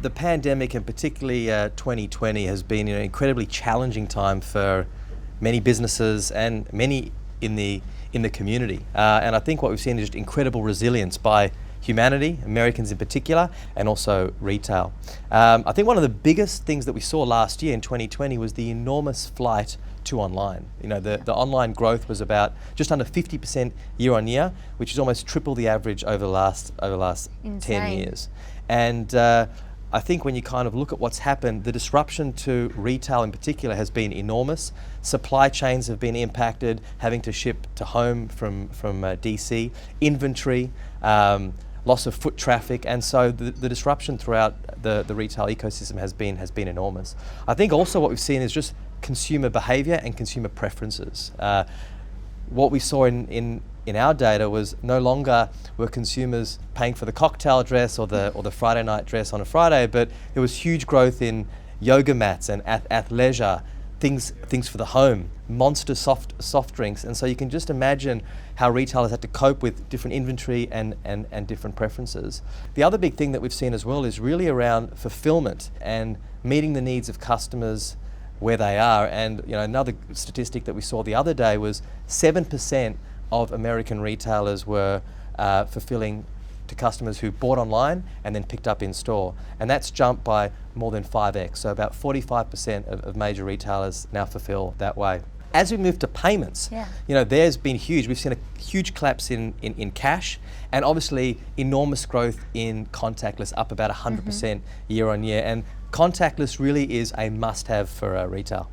The pandemic, and particularly 2020, has been an incredibly challenging time for many businesses and many in the community. And I think what we've seen is just incredible resilience by humanity, Americans in particular, and also retail. I think one of the biggest things that we saw last year in 2020 was the enormous flight to online. You know, the online growth was about just under 50% year on year, which is almost triple the average over the last 10 years. And I think when you kind of look at what's happened, the disruption to retail in particular has been enormous. Supply chains have been impacted, having to ship to home from DC, inventory, loss of foot traffic, and so the disruption throughout the retail ecosystem has been enormous. I think also what we've seen is just consumer behaviour and consumer preferences. What we saw in our data was no longer were consumers paying for the cocktail dress or the Friday night dress on a Friday, but there was huge growth in yoga mats and athleisure, things for the home, Monster soft drinks, and so you can just imagine how retailers had to cope with different inventory and different preferences. The other big thing that we've seen as well is really around fulfillment and meeting the needs of customers where they are. And you know, another statistic that we saw the other day was 7% of American retailers were fulfilling to customers who bought online and then picked up in store. And that's jumped by more than 5x. So about 45% of major retailers now fulfill that way. As we move to payments, you know, there's been huge. We've seen a huge collapse in cash, and obviously enormous growth in contactless, up about 100% year on year. And contactless really is a must-have for retail.